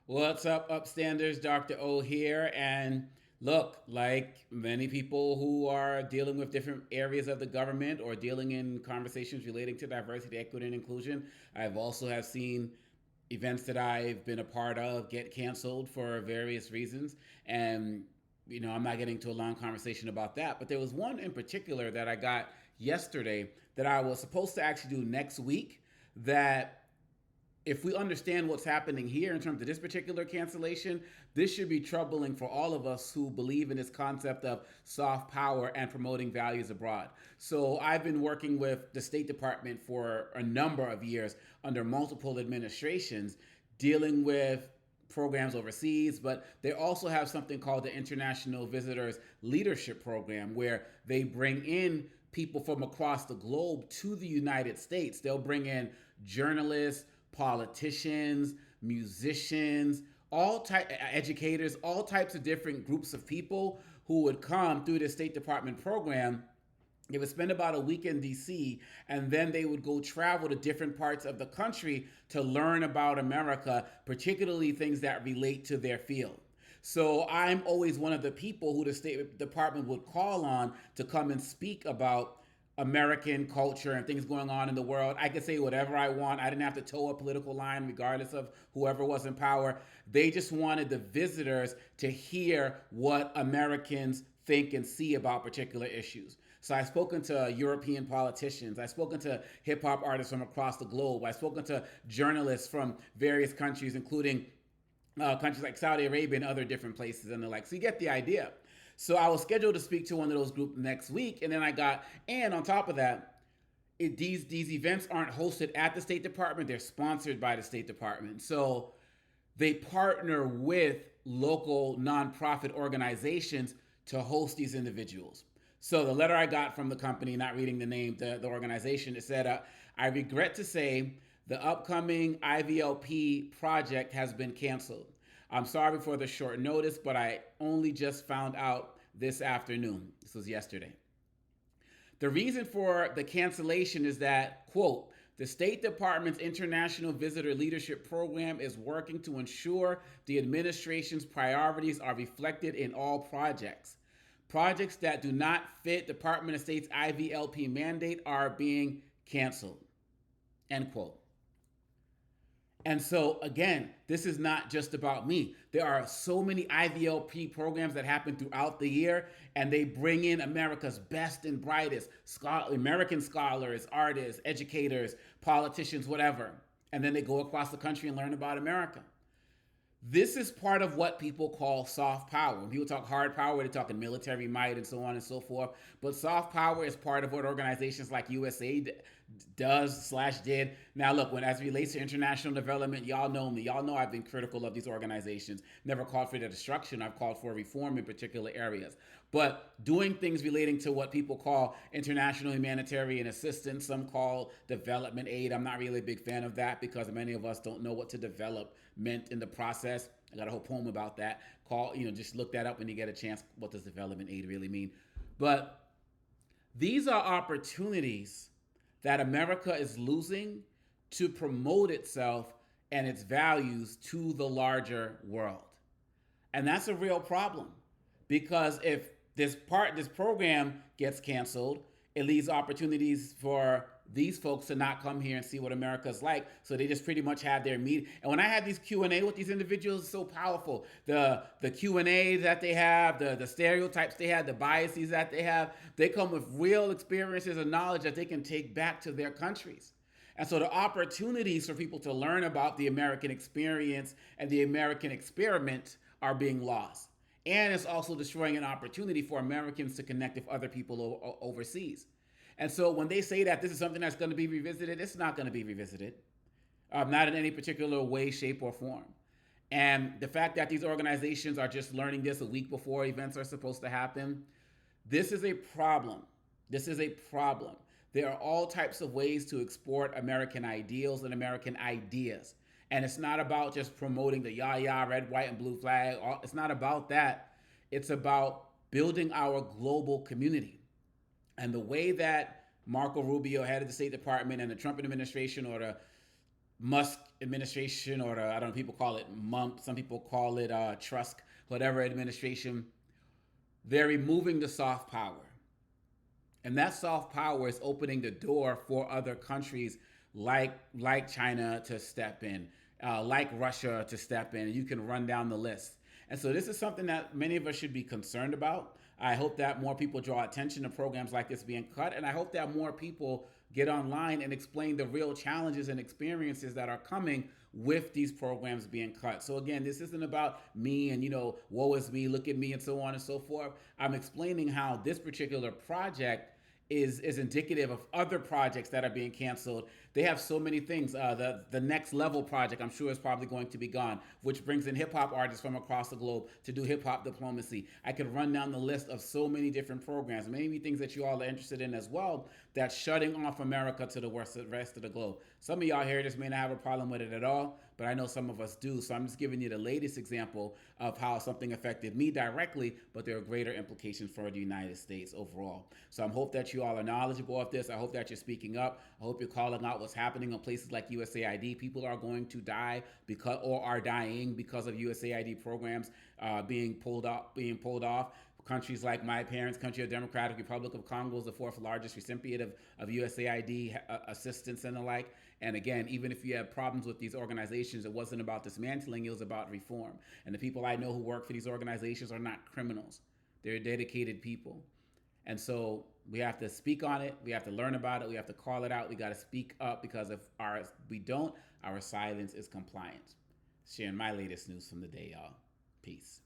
What's up, Upstanders? Dr. O here. And look, like many people who are dealing with different areas of the government or dealing in conversations relating to diversity, equity, and inclusion, I've also have seen events that I've been a part of get canceled for various reasons. And I'm not getting to a long conversation about that, but there was one in particular that I got yesterday that I was supposed to actually do next week that if we understand what's happening here in terms of this particular cancellation, this should be troubling for all of us who believe in this concept of soft power and promoting values abroad. So I've been working with the State Department for a number of years under multiple administrations, dealing with programs overseas, but they also have something called the International Visitors Leadership Program, where they bring in people from across the globe to the United States. They'll bring in journalists, politicians, musicians, all type educators, all types of different groups of people who would come through the State Department program. They would spend about a week in DC, and then they would go travel to different parts of the country to learn about America, particularly things that relate to their field. So I'm always one of the people who the State Department would call on to come and speak about American culture and things going on in the world. I could say whatever I want. I didn't have to toe a political line regardless of whoever was in power. They just wanted the visitors to hear what Americans think and see about particular issues. So I've spoken to European politicians. I've spoken to hip hop artists from across the globe. I've spoken to journalists from various countries, including countries like Saudi Arabia and other different places and the like. So you get the idea. So I was scheduled to speak to one of those groups next week, and then and on top of that, these events aren't hosted at the State Department; they're sponsored by the State Department. So they partner with local nonprofit organizations to host these individuals. So the letter I got from the company, not reading the name, the organization, it said, "I regret to say the upcoming IVLP project has been canceled. I'm sorry for the short notice, but I only just found out this afternoon." This was yesterday. The reason for the cancellation is that, quote, "the State Department's International Visitor Leadership Program is working to ensure the administration's priorities are reflected in all projects. Projects that do not fit Department of State's IVLP mandate are being canceled," end quote. And so, again, this is not just about me. There are so many IVLP programs that happen throughout the year, and they bring in America's best and brightest American scholars, artists, educators, politicians, whatever. And then they go across the country and learn about America. This is part of what people call soft power. When people talk hard power, they're talking military might and so on and so forth. But soft power is part of what organizations like USAID does/did. Now, look, when as it relates to international development, y'all know me. Y'all know I've been critical of these organizations. Never called for their destruction. I've called for reform in particular areas. But doing things relating to what people call international humanitarian assistance, some call development aid. I'm not really a big fan of that because many of us don't know what to develop meant in the process. I got a whole poem about that. Just look that up when you get a chance. What does development aid really mean? But these are opportunities that America is losing to promote itself and its values to the larger world. And that's a real problem because if this program gets canceled, it leaves opportunities for these folks to not come here and see what America's like. So they just pretty much have their meeting. And when I had these Q&A with these individuals, it's so powerful. The Q&A that they have, the stereotypes they have, the biases that they come with real experiences and knowledge that they can take back to their countries. And so the opportunities for people to learn about the American experience and the American experiment are being lost. And it's also destroying an opportunity for Americans to connect with other people overseas. And so when they say that this is something that's going to be revisited, it's not going to be revisited, not in any particular way, shape, or form. And the fact that these organizations are just learning this a week before events are supposed to happen, this is a problem. This is a problem. There are all types of ways to export American ideals and American ideas. And it's not about just promoting the yah, red, white, and blue flag. It's not about that. It's about building our global community. And the way that Marco Rubio, head of the State Department, and the Trump administration, or the Musk administration, or I don't know, people call it MUMP, some people call it Trusk, whatever administration, they're removing the soft power. And that soft power is opening the door for other countries like China to step in, like Russia to step in, and you can run down the list. And so this is something that many of us should be concerned about. I hope that more people draw attention to programs like this being cut, and I hope that more people get online and explain the real challenges and experiences that are coming with these programs being cut. So again, this isn't about me and woe is me, look at me, and so on and so forth. I'm explaining how this particular project is indicative of other projects that are being canceled. They have so many things. The next level project, I'm sure, is probably going to be gone, which brings in hip hop artists from across the globe to do hip hop diplomacy. I could run down the list of so many different programs, maybe things that you all are interested in as well, that's shutting off America to the rest of the globe. Some of y'all here just may not have a problem with it at all, but I know some of us do. So I'm just giving you the latest example of how something affected me directly, but there are greater implications for the United States overall. So I hope that you all are knowledgeable of this. I hope that you're speaking up. I hope you're calling out what's happening in places like USAID. People are going to die because, or are dying because of USAID programs being pulled off. Countries like my parents' country, the Democratic Republic of Congo, is the fourth largest recipient of USAID assistance and the like. And again, even if you have problems with these organizations, it wasn't about dismantling, it was about reform. And the people I know who work for these organizations are not criminals, they're dedicated people. And so we have to speak on it, we have to learn about it, we have to call it out, we got to speak up, because if we don't, our silence is compliance. Sharing my latest news from the day, y'all. Peace.